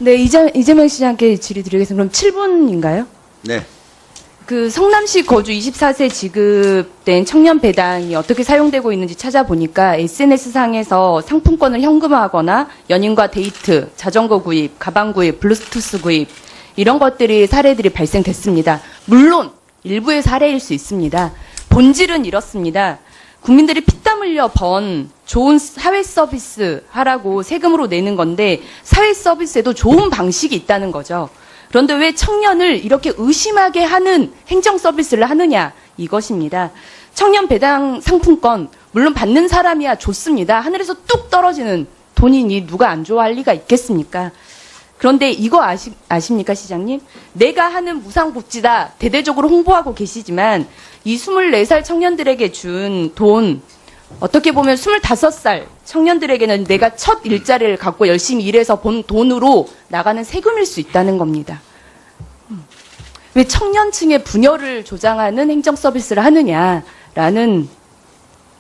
네, 이재명 시장께 질의 드리겠습니다. 그럼 7분인가요? 네. 그 성남시 거주 24세 지급된 청년 배당이 어떻게 사용되고 있는지 찾아보니까 SNS상에서 상품권을 현금화하거나 연인과 데이트, 자전거 구입, 가방 구입, 블루투스 구입 이런 것들이 사례들이 발생됐습니다. 물론 일부의 사례일 수 있습니다. 본질은 이렇습니다. 국민들이 피땀 흘려 번 좋은 사회 서비스 하라고 세금으로 내는 건데 사회 서비스에도 좋은 방식이 있다는 거죠. 그런데 왜 청년을 이렇게 의심하게 하는 행정 서비스를 하느냐 이것입니다. 청년 배당 상품권 물론 받는 사람이야 좋습니다. 하늘에서 뚝 떨어지는 돈이니 누가 안 좋아할 리가 있겠습니까? 그런데 이거 아십니까 시장님? 내가 하는 무상복지다 대대적으로 홍보하고 계시지만 이 24살 청년들에게 준 돈 어떻게 보면 25살 청년들에게는 내가 첫 일자리를 갖고 열심히 일해서 본 돈으로 나가는 세금일 수 있다는 겁니다. 왜 청년층의 분열을 조장하는 행정 서비스를 하느냐라는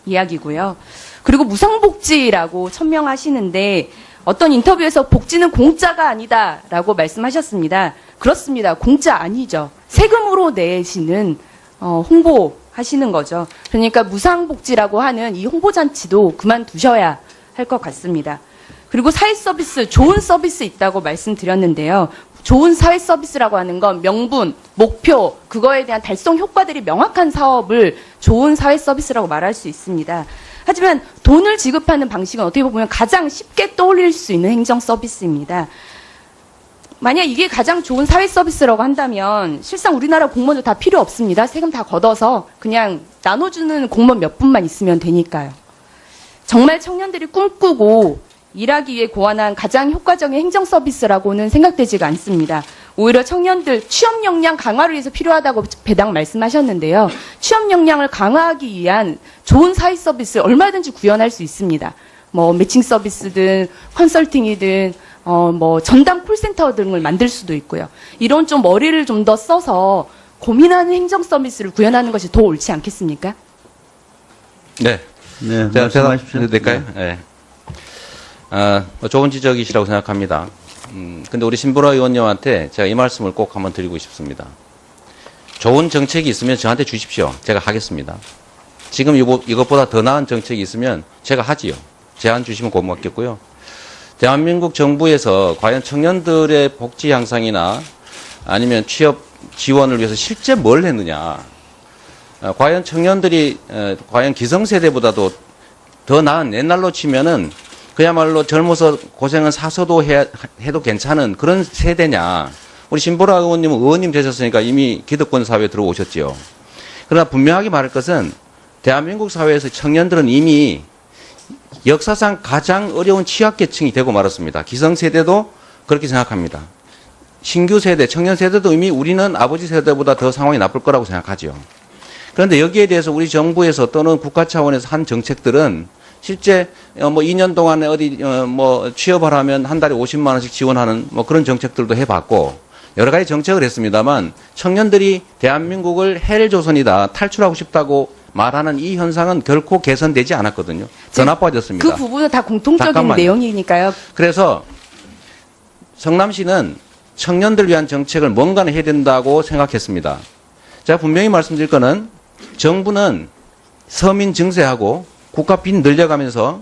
이야기고요. 그리고 무상복지라고 천명하시는데 어떤 인터뷰에서 복지는 공짜가 아니다라고 말씀하셨습니다. 그렇습니다. 공짜 아니죠. 세금으로 내시는 홍보하시는 거죠. 그러니까 무상복지라고 하는 이 홍보잔치도 그만두셔야 할 것 같습니다. 그리고 사회 서비스, 좋은 서비스 있다고 말씀드렸는데요. 좋은 사회 서비스라고 하는 건 명분, 목표, 그거에 대한 달성 효과들이 명확한 사업을 좋은 사회 서비스라고 말할 수 있습니다. 하지만 돈을 지급하는 방식은 어떻게 보면 가장 쉽게 떠올릴 수 있는 행정 서비스입니다. 만약 이게 가장 좋은 사회 서비스라고 한다면 실상 우리나라 공무원도 다 필요 없습니다. 세금 다 걷어서 그냥 나눠주는 공무원 몇 분만 있으면 되니까요. 정말 청년들이 꿈꾸고 일하기 위해 고안한 가장 효과적인 행정 서비스라고는 생각되지가 않습니다. 오히려 청년들 취업 역량 강화를 위해서 필요하다고 배당 말씀하셨는데요. 취업 역량을 강화하기 위한 좋은 사회 서비스 얼마든지 구현할 수 있습니다. 뭐 매칭 서비스든 컨설팅이든 뭐 전담 콜센터 등을 만들 수도 있고요. 이런 좀 머리를 좀 더 써서 고민하는 행정 서비스를 구현하는 것이 더 옳지 않겠습니까? 네. 네, 제가 말씀하십시오. 될까요? 네. 좋은 지적이시라고 생각합니다. 근데 우리 신보라 의원님한테 제가 이 말씀을 꼭 한번 드리고 싶습니다. 좋은 정책이 있으면 저한테 주십시오. 제가 하겠습니다. 지금 이것보다 더 나은 정책이 있으면 제가 하지요. 제안 주시면 고맙겠고요. 대한민국 정부에서 과연 청년들의 복지 향상이나 아니면 취업 지원을 위해서 실제 뭘 했느냐. 과연 청년들이 과연 기성세대보다도 더 나은 옛날로 치면은 그야말로 젊어서 고생은 사서도 해도 괜찮은 그런 세대냐. 우리 신보라 의원님은 의원님 되셨으니까 이미 기득권 사회에 들어오셨지요. 그러나 분명하게 말할 것은 대한민국 사회에서 청년들은 이미 역사상 가장 어려운 취약계층이 되고 말았습니다. 기성세대도 그렇게 생각합니다. 신규 세대, 청년 세대도 이미 우리는 아버지 세대보다 더 상황이 나쁠 거라고 생각하죠. 그런데 여기에 대해서 우리 정부에서 또는 국가 차원에서 한 정책들은 실제 뭐 2년 동안에 어디 뭐 취업을 하면 한 달에 50만 원씩 지원하는 뭐 그런 정책들도 해봤고 여러 가지 정책을 했습니다만 청년들이 대한민국을 헬조선이다 탈출하고 싶다고 말하는 이 현상은 결코 개선되지 않았거든요. 더 나빠졌습니다. 그 부분은 다 공통적인 잠깐만요. 내용이니까요. 그래서 성남시는 청년들을 위한 정책을 뭔가는 해야 된다고 생각했습니다. 제가 분명히 말씀드릴 거는 정부는 서민 증세하고 국가 빚 늘려가면서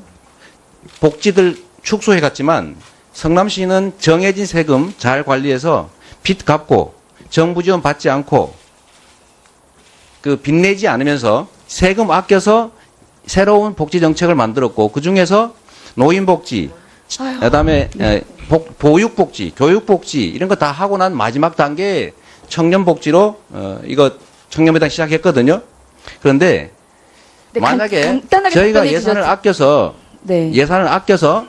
복지들 축소해 갔지만 성남시는 정해진 세금 잘 관리해서 빚 갚고 정부 지원 받지 않고 그 빚내지 않으면서 세금 아껴서 새로운 복지 정책을 만들었고 그 중에서 노인복지, 그다음에 보육복지, 교육복지 이런 거 다 하고 난 마지막 단계에 청년복지로 이거 청년배당 시작했거든요. 그런데 네, 만약에 간단하게 저희가 답변해 예산을 주셨죠. 아껴서 네. 예산을 아껴서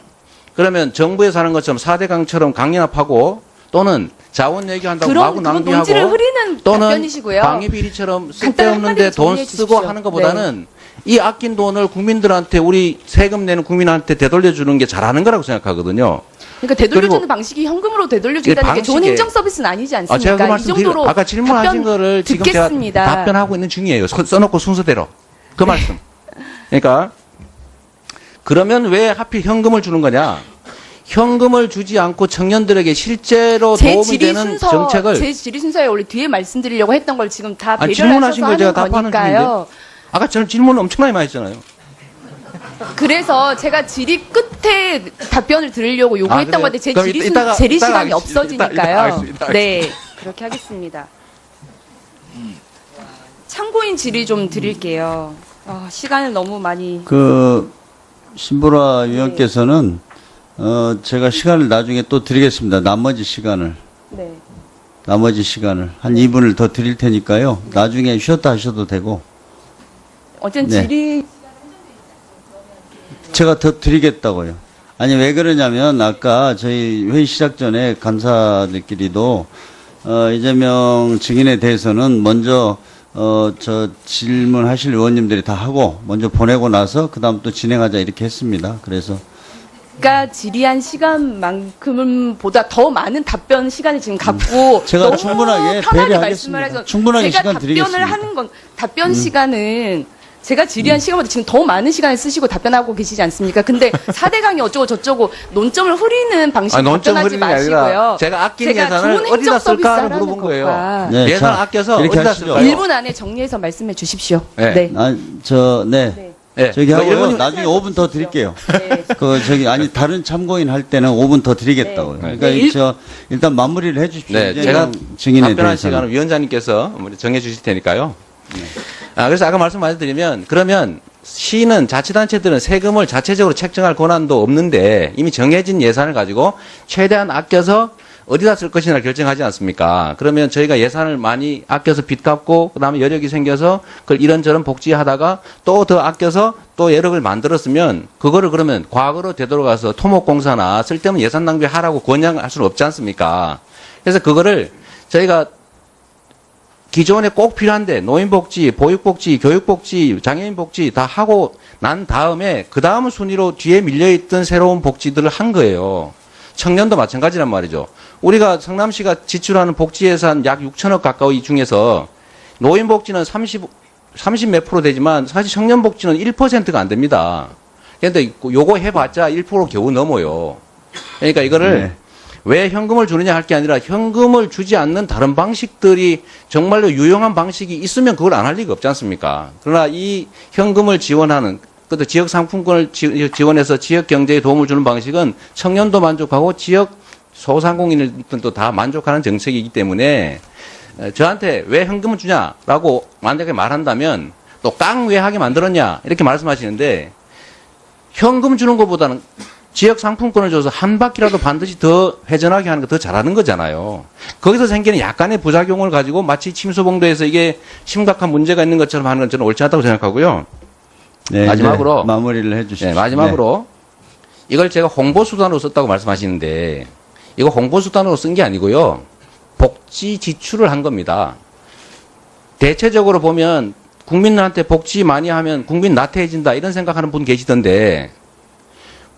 그러면 정부에서 하는 것처럼 4대강처럼 강연합하고 또는 자원 얘기한다고 마구 그건 논지를 낭비하고 흐리는 또는 답변이시고요. 방위비리처럼 간단하게 쓸데없는데 돈 정리해 쓰고 주십시오. 하는 것보다는 이 아낀 돈을 국민들한테 우리 세금 내는 국민한테 되돌려주는 게 잘하는 거라고 생각하거든요. 그러니까 되돌려주는 그리고 방식이 현금으로 되돌려준다는 게 좋은 방식에- 행정 서비스는 아니지 않습니까? 제가 그 이 말씀 정도로 아까 질문하신 답변 거를 지금 듣겠습니다. 제가 답변하고 있는 중이에요. 써놓고 순서대로. 그 말씀. 그러니까 그러면 왜 하필 현금을 주는 거냐? 현금을 주지 않고 청년들에게 실제로 제 도움이 질의 되는 순서, 정책을 제 질의 순서에 원래 뒤에 말씀드리려고 했던 걸 지금 다 아니, 배려를 질문하신 하셔서 걸 제가 하는 답하는 거니까요. 아까 저는 질문을 엄청나게 많이 했잖아요. 그래서 제가 질의 끝에 답변을 드리려고 요구했던 그래요? 건데 제 그럼 질의, 이따가 질의 시간이 하겠습니다. 없어지니까요. 이따가 하겠습니다. 네, 그렇게 하겠습니다. 참고인 질의 좀 드릴게요. 시간을 너무 많이. 신보라 위원께서는 제가 시간을 나중에 또 드리겠습니다. 나머지 시간을 네. 한 2분을 더 드릴 테니까요. 나중에 쉬었다 하셔도 되고 어쨌든 네. 질의 제가 더 드리겠다고요. 아니 왜 그러냐면 아까 저희 회의 시작 전에 간사들끼리도 이재명 증인에 대해서는 먼저 저 질문하실 의원님들이 다 하고 먼저 보내고 나서 그다음 또 진행하자 이렇게 했습니다. 그래서 질의한 시간만큼은 보다 더 많은 답변 시간을 지금 갖고 제가 너무 충분하게 편하게 배려하겠습니다. 말씀을 해서 충분하게 제가 시간 답변을 드리겠습니다. 하는 건 답변 시간은 제가 질의한 시간보다 지금 더 많은 시간을 쓰시고 답변하고 계시지 않습니까? 근데 4대강이 어쩌고 저쩌고 논점을 흐리는 방식으로 논점 답변하지 흐리는 게 아니라 마시고요. 제가 아낀 제가 예산을 좋은 어디다 행정 쓸까 하는 서비스라는 물어본 거예요. 것과 네, 예산 자, 아껴서 이렇게 어디다 하시죠. 쓸까요? 1분 안에 정리해서 말씀해 주십시오. 네. 네. 네. 저기 하고요. 일본이- 나중에 5분 더 드릴게요. 네. 다른 참고인 할 때는 5분 더 드리겠다고요. 네. 그러니까 네, 일단 마무리를 해 주십시오. 네, 이재명 제가 증인에 답변할 대해서는. 시간을 위원장님께서 정해 주실 테니까요. 그래서 아까 말씀드리면 그러면 시는 자치단체들은 세금을 자체적으로 책정할 권한도 없는데 이미 정해진 예산을 가지고 최대한 아껴서 어디다 쓸 것이냐 결정하지 않습니까? 그러면 저희가 예산을 많이 아껴서 빚 갚고 그다음에 여력이 생겨서 그걸 이런저런 복지하다가 또 더 아껴서 또 여력을 만들었으면 그거를 그러면 과거로 되돌아가서 토목공사나 쓸데없는 예산 낭비하라고 권장할 수는 없지 않습니까? 그래서 그거를 저희가 기존에 꼭 필요한데 노인복지, 보육복지, 교육복지, 장애인복지 다 하고 난 다음에 그 다음 순위로 뒤에 밀려있던 새로운 복지들을 한 거예요. 청년도 마찬가지란 말이죠. 우리가 성남시가 지출하는 복지 예산 약 6천억 가까이 중에서 노인복지는 30 몇 프로 되지만 사실 청년복지는 1%가 안 됩니다. 그런데 요거 해봤자 1% 겨우 넘어요. 그러니까 이거를 네. 왜 현금을 주느냐 할 게 아니라 현금을 주지 않는 다른 방식들이 정말로 유용한 방식이 있으면 그걸 안 할 리가 없지 않습니까? 그러나 이 현금을 지원하는 또 지역 상품권을 지원해서 지역 경제에 도움을 주는 방식은 청년도 만족하고 지역 소상공인들도 다 만족하는 정책이기 때문에 저한테 왜 현금을 주냐라고 만약에 말한다면 또 깡 왜 하게 만들었냐 이렇게 말씀하시는데 현금 주는 것보다는 지역 상품권을 줘서 한 바퀴라도 반드시 더 회전하게 하는 거 더 잘하는 거잖아요. 거기서 생기는 약간의 부작용을 가지고 마치 침수봉도에서 이게 심각한 문제가 있는 것처럼 하는 건 저는 옳지 않다고 생각하고요. 네, 마지막으로 마무리를 해 주십시오. 네, 마지막으로 이걸 제가 홍보수단으로 썼다고 말씀하시는데 이거 홍보수단으로 쓴 게 아니고요. 복지 지출을 한 겁니다. 대체적으로 보면 국민들한테 복지 많이 하면 국민 나태해진다 이런 생각하는 분 계시던데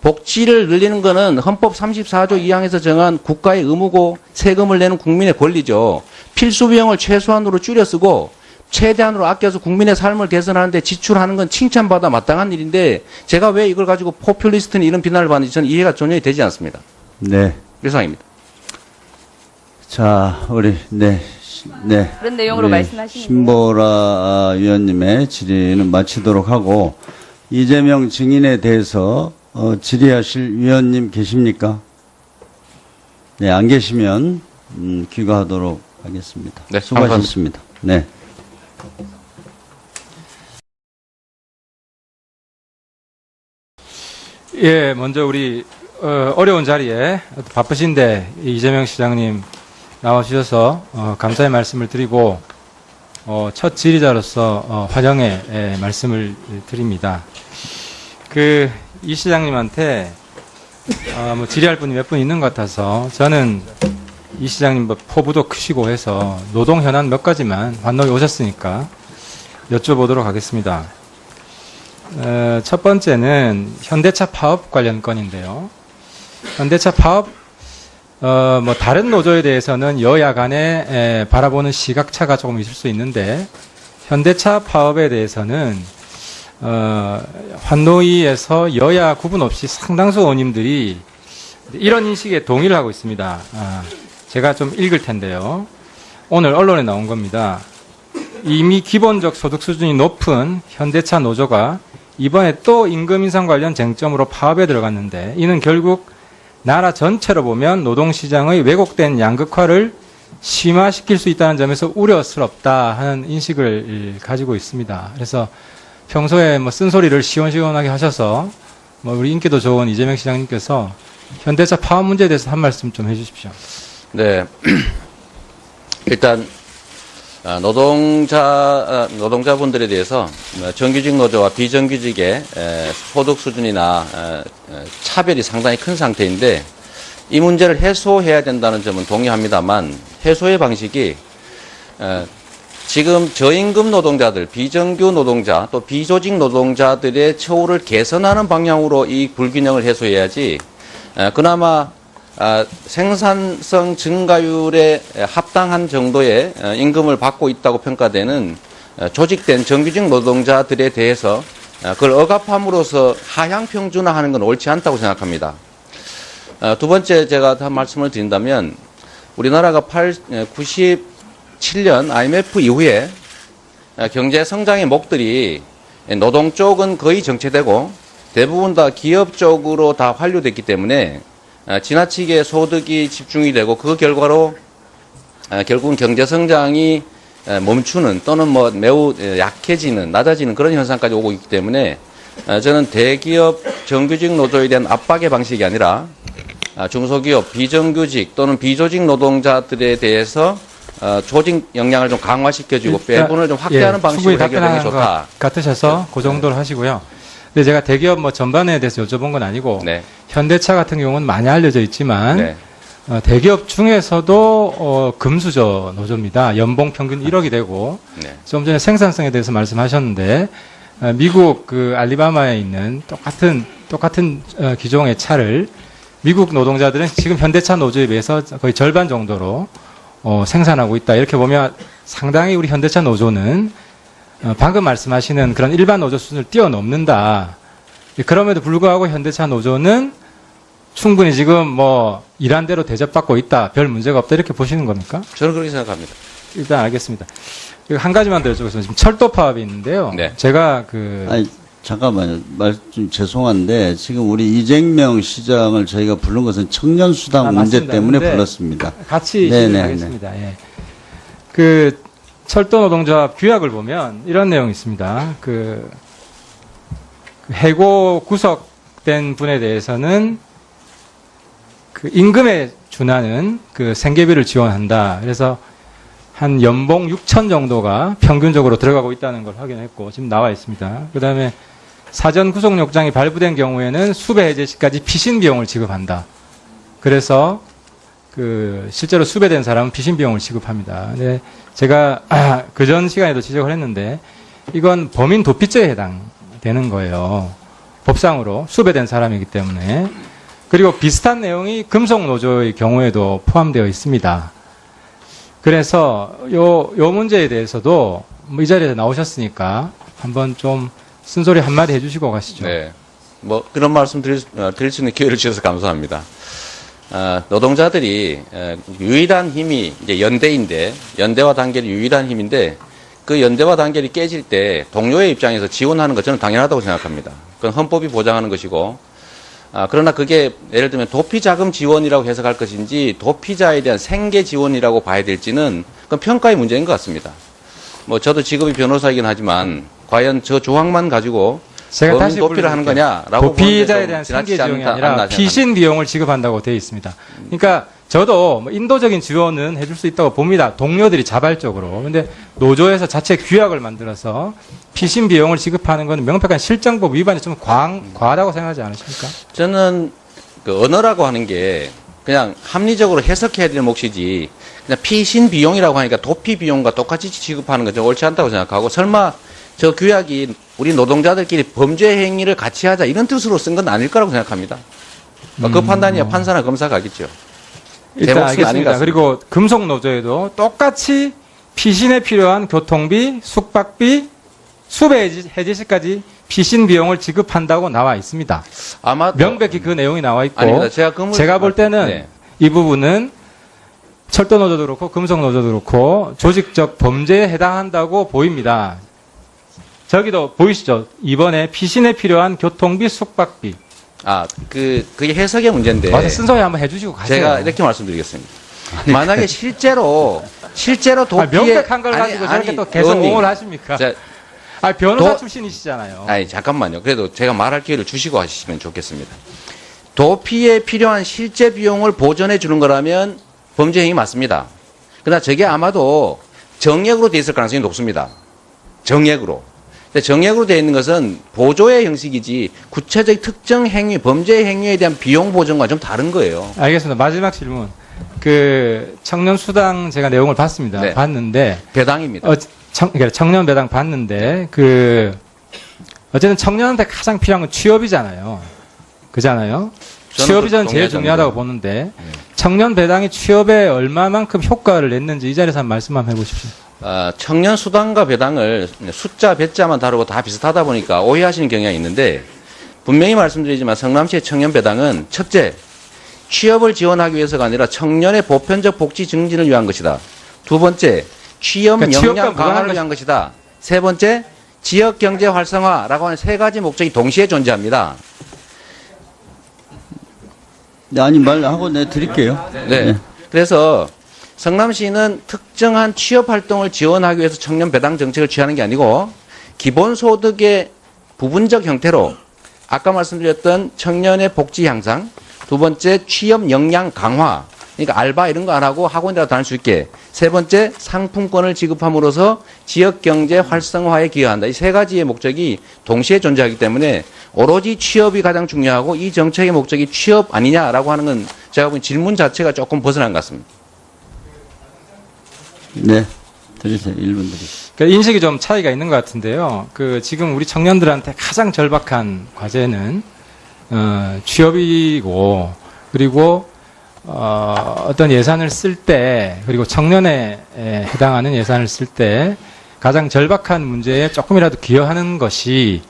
복지를 늘리는 거는 헌법 34조 2항에서 정한 국가의 의무고 세금을 내는 국민의 권리죠. 필수 비용을 최소한으로 줄여 쓰고 최대한으로 아껴서 국민의 삶을 개선하는데 지출하는 건 칭찬받아 마땅한 일인데 제가 왜 이걸 가지고 포퓰리스트는 이런 비난을 받는지 저는 이해가 전혀 되지 않습니다. 네. 이상입니다. 자, 네. 그런 내용으로 우리 말씀하시는 신보라 위원님의 질의는 마치도록 하고 이재명 증인에 대해서 질의하실 위원님 계십니까? 네, 안 계시면 귀가하도록 하겠습니다. 네, 수고하셨습니다. 네. 예, 먼저 우리 어려운 자리에 바쁘신데 이재명 시장님 나와주셔서 감사의 말씀을 드리고 첫 질의자로서 환영의 말씀을 드립니다. 이 시장님한테 뭐 질의할 분이 몇 분 있는 것 같아서 저는 이 시장님 뭐 포부도 크시고 해서 노동 현안 몇 가지만 환노에 오셨으니까 여쭤보도록 하겠습니다. 첫 번째는 현대차 파업 관련 건인데요. 현대차 파업, 뭐 다른 노조에 대해서는 여야 간에 바라보는 시각차가 조금 있을 수 있는데 현대차 파업에 대해서는 환노위에서 여야 구분 없이 상당수 의원님들이 이런 인식에 동의를 하고 있습니다. 제가 좀 읽을 텐데요. 오늘 언론에 나온 겁니다. 이미 기본적 소득 수준이 높은 현대차 노조가 이번에 또 임금 인상 관련 쟁점으로 파업에 들어갔는데 이는 결국 나라 전체로 보면 노동시장의 왜곡된 양극화를 심화시킬 수 있다는 점에서 우려스럽다 하는 인식을 가지고 있습니다. 그래서 평소에 뭐 쓴소리를 시원시원하게 하셔서 뭐 우리 인기도 좋은 이재명 시장님께서 현대차 파업 문제에 대해서 한 말씀 좀 해주십시오. 네. 일단 노동자분들에 대해서 정규직 노조와 비정규직의 소득 수준이나 차별이 상당히 큰 상태인데 이 문제를 해소해야 된다는 점은 동의합니다만 해소의 방식이 지금 저임금 노동자들, 비정규 노동자, 또 비조직 노동자들의 처우를 개선하는 방향으로 이 불균형을 해소해야지 그나마 생산성 증가율에 합당한 정도의 임금을 받고 있다고 평가되는 조직된 정규직 노동자들에 대해서 그걸 억압함으로써 하향 평준화하는 건 옳지 않다고 생각합니다. 두 번째 제가 한 말씀을 드린다면 우리나라가 97년 IMF 이후에 경제 성장의 목들이 노동 쪽은 거의 정체되고 대부분 다 기업 쪽으로 다 환류됐기 때문에 지나치게 소득이 집중이 되고 그 결과로 결국은 경제 성장이 멈추는 또는 뭐 매우 약해지는 낮아지는 그런 현상까지 오고 있기 때문에 저는 대기업 정규직 노조에 대한 압박의 방식이 아니라 중소기업 비정규직 또는 비조직 노동자들에 대해서 조직 역량을 좀 강화시켜주고 배분을 좀 확대하는 방식으로 해결하는 게 좋다. 같으셔서 그 정도로 하시고요. 근데 제가 대기업 뭐 전반에 대해서 여쭤본 건 아니고 네. 현대차 같은 경우는 많이 알려져 있지만 네. 대기업 중에서도 금수저 노조입니다. 연봉 평균 1억이 되고 네. 좀 전에 생산성에 대해서 말씀하셨는데 미국 그 알리바마에 있는 똑같은 기종의 차를 미국 노동자들은 지금 현대차 노조에 비해서 거의 절반 정도로 생산하고 있다. 이렇게 보면 상당히 우리 현대차 노조는 방금 말씀하시는 그런 일반 노조 수준을 뛰어넘는다. 그럼에도 불구하고 현대차 노조는 충분히 지금 뭐 일한 대로 대접받고 있다. 별 문제가 없다. 이렇게 보시는 겁니까? 저는 그렇게 생각합니다. 일단 알겠습니다. 한 가지만 더 여쭤보겠습니다. 지금 철도 파업이 있는데요. 네. 제가 아니, 잠깐만요. 좀 죄송한데 지금 우리 이재명 시장을 저희가 부른 것은 청년수당 문제 맞습니다. 때문에 근데 불렀습니다. 같이 네네, 진행하겠습니다. 예. 그 철도 노동자 규약을 보면 이런 내용이 있습니다. 그 해고 구속된 분에 대해서는 그 임금에 준하는 그 생계비를 지원한다. 그래서 한 연봉 6천 정도가 평균적으로 들어가고 있다는 걸 확인했고 지금 나와 있습니다. 그다음에 사전 구속 요장이 발부된 경우에는 수배 해제 시까지 피신 비용을 지급한다. 그래서 그 실제로 수배된 사람은 피신 비용을 지급합니다. 근데 제가 그전 시간에도 지적을 했는데 이건 범인 도피죄에 해당되는 거예요. 법상으로 수배된 사람이기 때문에. 그리고 비슷한 내용이 금속노조의 경우에도 포함되어 있습니다. 그래서 요 문제에 대해서도 뭐 이 자리에 나오셨으니까 한번 좀 쓴소리 한마디 해주시고 가시죠. 네. 뭐 그런 말씀 드릴 수 있는 기회를 주셔서 감사합니다. 노동자들이 유일한 힘이 이제 연대인데 연대와 단결이 유일한 힘인데 그 연대와 단결이 깨질 때 동료의 입장에서 지원하는 것 저는 당연하다고 생각합니다. 그건 헌법이 보장하는 것이고 그러나 그게 예를 들면 도피자금 지원이라고 해석할 것인지 도피자에 대한 생계 지원이라고 봐야 될지는 그건 평가의 문제인 것 같습니다. 뭐 저도 직업이 변호사이긴 하지만 과연 저 조항만 가지고 제가 다시 도피를 하는 거냐라고 도피자에 대한 생계 지원이 아니라 피신 비용을 지급한다고 되어 있습니다. 그러니까 저도 뭐 인도적인 지원은 해줄 수 있다고 봅니다. 동료들이 자발적으로. 근데 노조에서 자체 규약을 만들어서 피신 비용을 지급하는 건 명백한 실정법 위반이 좀 과하다고 생각하지 않으십니까? 저는 그 언어라고 하는 게 그냥 합리적으로 해석해야 되는 몫이지 그냥 피신 비용이라고 하니까 도피 비용과 똑같이 지급하는 건 좀 옳지 않다고 생각하고 설마 저 규약이 우리 노동자들끼리 범죄 행위를 같이 하자 이런 뜻으로 쓴 건 아닐 거라고 생각합니다. 그 판단이야 판사나 검사가 하겠죠. 일단 알겠습니다. 그리고 금속노조에도 똑같이 피신에 필요한 교통비, 숙박비, 수배 해제 시까지 피신 비용을 지급한다고 나와 있습니다. 아마 명백히 그 내용이 나와 있고 아닙니다. 제가 볼 때는 네. 이 부분은 철도 노조도 그렇고 금속 노조도 그렇고 조직적 범죄에 해당한다고 보입니다. 저기도 보이시죠? 이번에 피신에 필요한 교통비, 숙박비. 그게 해석의 문제인데. 와서 쓴소리 한번 해주시고 가세요. 제가 이렇게 말씀드리겠습니다. 만약에 실제로 도피에 명백한 걸 가지고 저렇게 또 계속 의원님, 옹호를 하십니까? 자, 변호사 출신이시잖아요. 잠깐만요. 그래도 제가 말할 기회를 주시고 하시면 좋겠습니다. 도피에 필요한 실제 비용을 보전해 주는 거라면 범죄 행위 맞습니다. 그러나 저게 아마도 정액으로 돼 있을 가능성이 높습니다. 정액으로. 근데 정액으로 되어 있는 것은 보조의 형식이지 구체적 특정 행위, 범죄 행위에 대한 비용 보전과 좀 다른 거예요. 알겠습니다. 마지막 질문. 그 청년 수당 제가 내용을 봤습니다. 네. 봤는데 배당입니다. 그러니까 청년 배당 봤는데 어쨌든 청년한테 가장 필요한 건 취업이잖아요. 그잖아요. 취업이 저는 제일 중요하다고 보는데 청년 배당이 취업에 얼마만큼 효과를 냈는지 이 자리에서 한번 말씀 한번 해보십시오. 청년 수당과 배당을 숫자, 배자만 다르고 다 비슷하다 보니까 오해하시는 경향이 있는데 분명히 말씀드리지만 성남시의 청년 배당은 첫째, 취업을 지원하기 위해서가 아니라 청년의 보편적 복지 증진을 위한 것이다. 두 번째, 취업 역량 강화를 위한 것이다. 세 번째, 지역 경제 활성화라고 하는 세 가지 목적이 동시에 존재합니다. 네, 아니 말하고 내 드릴게요. 네. 그래서 성남시는 특정한 취업 활동을 지원하기 위해서 청년 배당 정책을 취하는 게 아니고 기본소득의 부분적 형태로 아까 말씀드렸던 청년의 복지 향상, 두 번째 취업 역량 강화, 그러니까 알바 이런 거 안 하고 학원이라도 다닐 수 있게, 세 번째 상품권을 지급함으로써 지역 경제 활성화에 기여한다. 이 세 가지의 목적이 동시에 존재하기 때문에 오로지 취업이 가장 중요하고 이 정책의 목적이 취업 아니냐라고 하는 건 제가 보기엔 질문 자체가 조금 벗어난 것 같습니다. 네, 드리세요. 1분 드리세요. 그러니까 인식이 좀 차이가 있는 것 같은데요. 지금 우리 청년들한테 가장 절박한 과제는 취업이고, 그리고 어떤 예산을 쓸 때, 그리고 청년에 해당하는 예산을 쓸 때 가장 절박한 문제에 조금이라도 기여하는 것이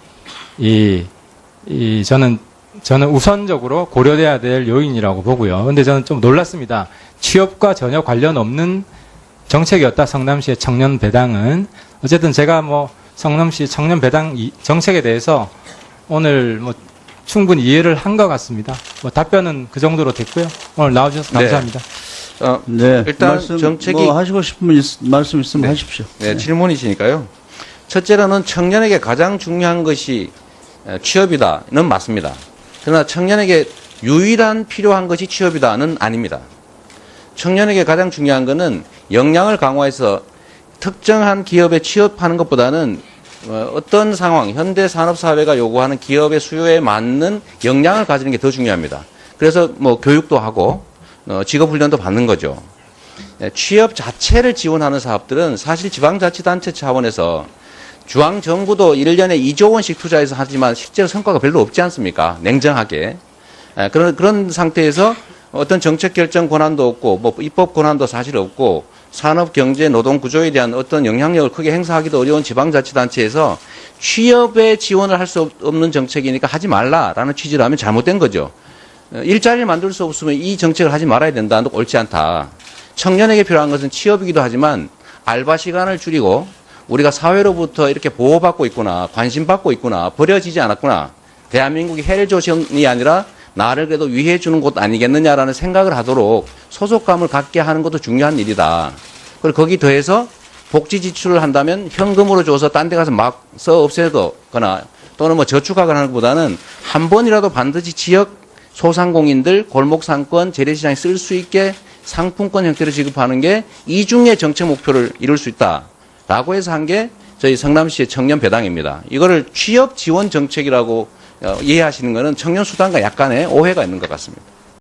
저는 우선적으로 고려돼야 될 요인이라고 보고요. 그런데 저는 좀 놀랐습니다. 취업과 전혀 관련 없는 정책이었다. 성남시의 청년 배당은. 어쨌든 제가 성남시 청년 배당 정책에 대해서 오늘 충분히 이해를 한 것 같습니다. 답변은 그 정도로 됐고요. 오늘 나와주셔서 감사합니다. 네, 일단 말씀, 정책이 하시고 싶은 말씀 있으면 네. 하십시오. 네, 질문이시니까요. 첫째로는 청년에게 가장 중요한 것이 취업이다는 맞습니다. 그러나 청년에게 유일한 필요한 것이 취업이다는 아닙니다. 청년에게 가장 중요한 것은 역량을 강화해서 특정한 기업에 취업하는 것보다는 어떤 상황, 현대 산업사회가 요구하는 기업의 수요에 맞는 역량을 가지는 게 더 중요합니다. 그래서 교육도 하고 직업훈련도 받는 거죠. 취업 자체를 지원하는 사업들은 사실 지방자치단체 차원에서 중앙정부도 1년에 2조 원씩 투자해서 하지만 실제로 성과가 별로 없지 않습니까? 냉정하게. 그런 상태에서 어떤 정책 결정 권한도 없고 입법 권한도 사실 없고 산업, 경제, 노동 구조에 대한 어떤 영향력을 크게 행사하기도 어려운 지방자치단체에서 취업에 지원을 할 수 없는 정책이니까 하지 말라라는 취지로 하면 잘못된 거죠. 일자리를 만들 수 없으면 이 정책을 하지 말아야 된다. 옳지 않다. 청년에게 필요한 것은 취업이기도 하지만 알바 시간을 줄이고 우리가 사회로부터 이렇게 보호받고 있구나, 관심받고 있구나, 버려지지 않았구나. 대한민국이 헬조선이 아니라 나를 그래도 위해 주는 곳 아니겠느냐라는 생각을 하도록 소속감을 갖게 하는 것도 중요한 일이다. 그리고 거기 더해서 복지 지출을 한다면 현금으로 줘서 딴 데 가서 막 써 없애거나 또는 저축하거나 하는 것보다는 한 번이라도 반드시 지역 소상공인들 골목상권 재래시장에 쓸 수 있게 상품권 형태로 지급하는 게 이중의 정책 목표를 이룰 수 있다라고 해서 한 게 저희 성남시의 청년 배당입니다. 이거를 취업 지원 정책이라고 이해하시는 것은 청년 수당과 약간의 오해가 있는 것 같습니다.